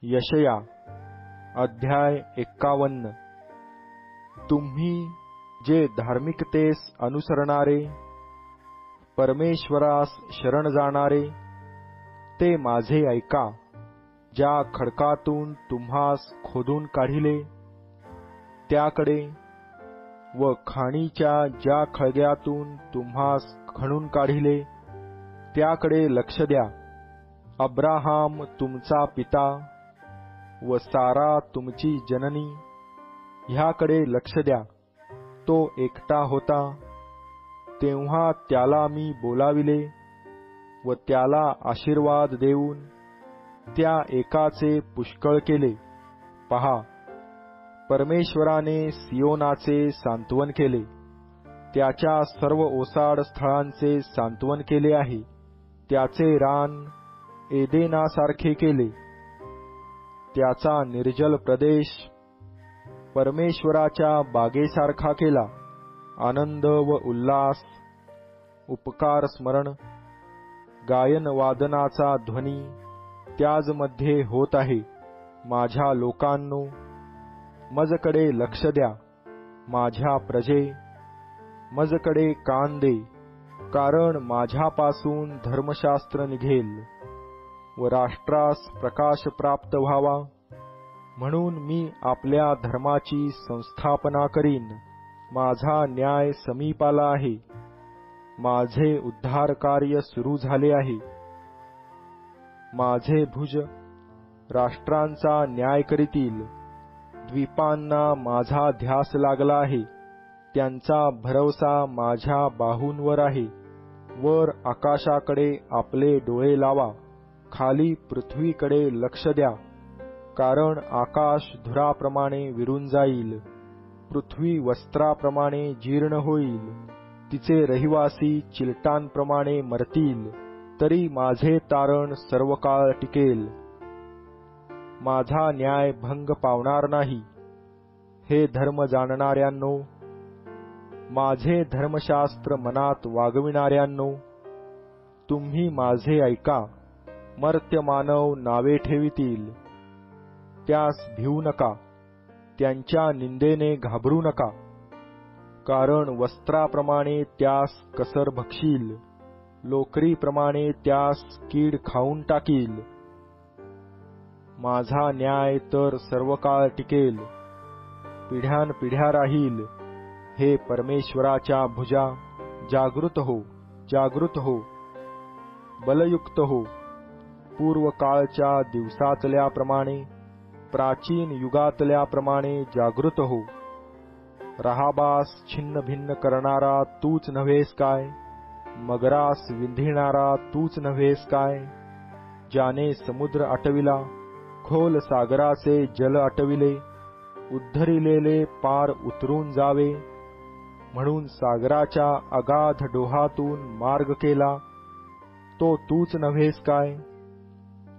यशया अध्याय 51. तुम्ही जे धार्मिकतेस अनुसरणारे, परमेश्वरास शरण जाणारे, ते माझे ऐका. ज्या खडकातून तुम्हास खोदून काढिले त्याकडे, व खाणीच्या ज्या खळग्यातून तुम्हास खणून काढिले त्याकडे लक्ष द्या. अब्राहाम तुमचा पिता व सारा तुमची जननी ह्याकडे लक्ष द्या. तो एकटा होता, तेव्हा त्याला मी बोलाविले व त्याला आशीर्वाद देऊन त्या एकाचे पुष्कळ केले. पहा, परमेश्वराने सियोनाचे सांत्वन केले, त्याच्या सर्व ओसाड स्थळांचे सांत्वन केले आहे. त्याचे रान एदेनासारखे केले, त्याचा निर्जल प्रदेश परमेश्वराच्या बागेसारखा केला. आनंद व उल्हास, उपकार स्मरण, गायन वादनाचा ध्वनी त्याजमध्ये होत आहे. माझ्या लोकांनो, मजकडे लक्ष द्या. माझ्या प्रजे, मजकडे कान दे, कारण माझ्यापासून धर्मशास्त्र निघेल व राष्ट्रास प्रकाश प्राप्त व्हावा, म्हणून मी आपल्या धर्माची संस्थापना करीन. माझा न्याय समीपाला आहे, माझे उद्धार कार्य सुरू झाले आहे. माझे भुज राष्ट्रांचा न्याय करीतील. द्वीपांना माझा ध्यास लागला आहे, त्यांचा भरवसा माझ्या बाहूंवर आहे. वर आकाशाकडे आपले डोळे लावा, खाली पृथ्वीकडे लक्ष द्या, कारण आकाश धुराप्रमाणे विरून जाईल, पृथ्वी वस्त्राप्रमाणे जीर्ण होईल, तिचे रहिवासी चिलटांप्रमाणे मरतील, तरी माझे तारण सर्वकाळ टिकेल. माझा न्याय भंग पावणार नाही. हे धर्म जाणणाऱ्यांनो, माझे धर्मशास्त्र मनात वागविणाऱ्यांनो, तुम्ही माझे ऐका. मर्त्य मानव नावे ठेवितील, त्यास भिवू नका, त्यांच्या निंदेने घाबरू नका, कारण वस्त्राप्रमाणे त्यास कसर भक्षील, लोकरीप्रमाणे त्यास कीड खाऊन टाकील. माझा न्याय तर सर्वकाळ टिकेल, पिढ्यानपिढ्या राहील. हे परमेश्वराच्या भुजा, जागृत हो, जागृत हो, बलयुक्त हो. पूर्वकाळच्या दिवसातल्याप्रमाणे, प्राचीन युगातल्याप्रमाणे जागृत हो. राहाबास छिन्न भिन्न करणारा तूच नव्हेस काय? मगरास विंधिणारा तूच नव्हेस काय? ज्याने समुद्र आटविला, खोल सागराचे जल आटविले, उद्धरिलेले पार उतरून जावे, म्हणून सागराच्या अगाध डोहातून मार्ग केला, तो तूच नव्हेस काय?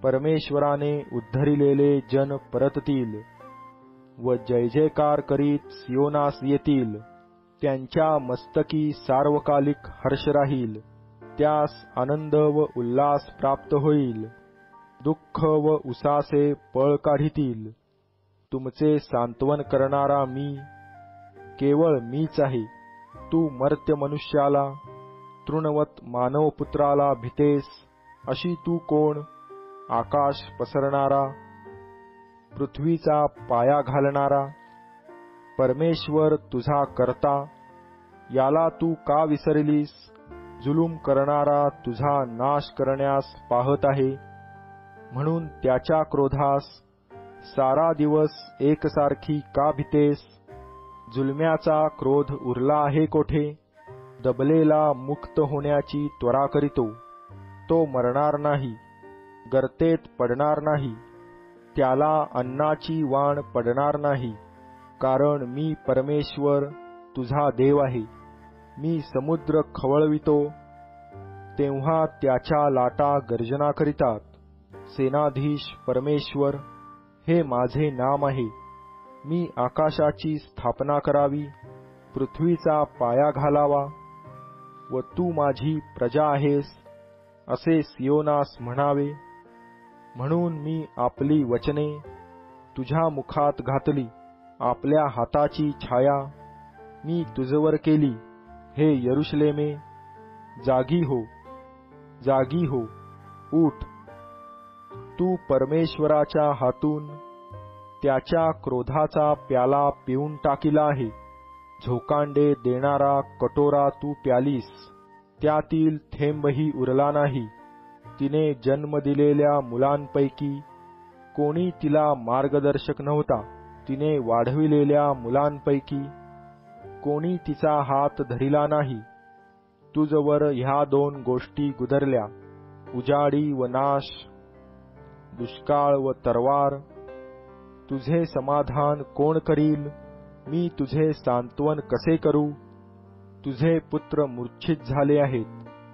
परमेश्वराने उद्धरिलेले जन परततील व जय जयकार करीत सियोनास येतील. त्यांच्या मस्तकी सार्वकालिक हर्ष राहील, त्यास आनंद व उल्हास प्राप्त होईल. दुःख व उसासे पळ काढीतील. तुमचे सांत्वन करणारा मी, केवळ मीच आहे. तू मर्त्य मनुष्याला, तृणवत मानवपुत्राला भितेस, अशी तू कोण? आकाश पसरणारा, पृथ्वीचा पाया घालणारा, परमेश्वर तुझा कर्ता, याला तू का विसरलीस? जुलूम करणारा तुझा नाश करण्यास पाहत आहे, म्हणून त्याच्या क्रोधास सारा दिवस एकसारखी का भितेस? जुलम्याचा क्रोध उरला आहे कोठे? दबलेला मुक्त होण्याची त्वरा करीतो. तो मरणार नाही, गर्तेत पडणार नाही, त्याला अन्नाची वाण पडणार नाही, कारण मी परमेश्वर तुझा देव आहे. मी समुद्र खवळवितो, तेव्हा त्याच्या लाटा गर्जना करीतात. सेनाधीश परमेश्वर हे माझे नाम आहे. मी आकाशाची स्थापना करावी, पृथ्वीचा पाया घालावा, व तू माझी प्रजा आहेस, असे सियोनास म्हणावे. म्हणून मी आपली वचने तुझ्या मुखात घातली, आपल्या हाताची छाया मी तुझवर केली. हे यरुशलेमे, जागी हो, जागी हो, उठ. तू परमेश्वराच्या हातून त्याच्या क्रोधाचा प्याला पिऊन टाकीला आहे. झोकांडे देणारा कटोरा तू प्यालीस, त्यातील थेंबही उरला नाही. तिने जन्म दिलेल्या मुलांपैकी कोणी तिला मार्गदर्शक नव्हता. तिने वाढविलेल्या मुलांपैकी कोणी तिचा हात धरिला नाही. तुझवर ह्या दोन गोष्टी गुदरल्या, उजाडी व नाश, दुष्काळ व तरवार. तुझे समाधान कोण करील? मी तुझे सांत्वन कसे करू? तुझे पुत्र मूर्छित झाले आहेत,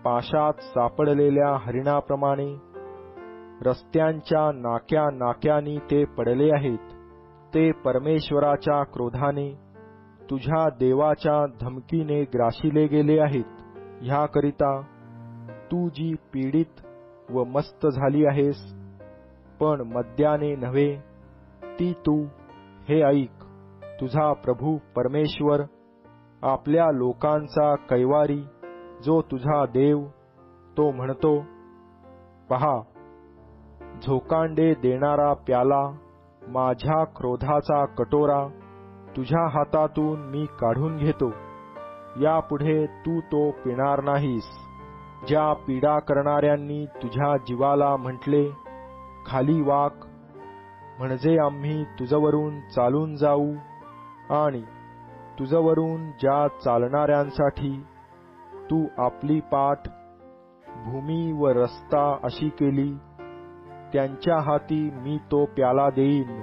पाशात सापडलेल्या हरिणाप्रमाणे. रस्त्यांच्या नाक्या नाक्यांनी ते पडले आहेत. ते परमेश्वराच्या क्रोधाने, तुझ्या देवाच्या धमकीने ग्रासिले गेले आहेत. ह्याकरिता तू जी पीडित व मस्त झाली आहेस, पण मद्याने नव्हे, ती तू. हे ऐक, तुझा प्रभू परमेश्वर, आपल्या लोकांचा कैवारी, जो तुझा देव, तो म्हणतो, पहा, झोकांडे देणारा प्याला, माझ्या क्रोधाचा कटोरा तुझ्या हातातून मी काढून घेतो. यापुढे तू तो पिणार नाहीस. ज्या पीडा करणाऱ्यांनी तुझ्या जीवाला म्हटले, खाली वाक, म्हणजे आम्ही तुझवरून चालून जाऊ, आणि तुझवरून ज्या चालणाऱ्यांसाठी तू आपली पाठ भूमी व रस्ता अशी केली, त्यांच्या हाती मी तो प्याला देईन.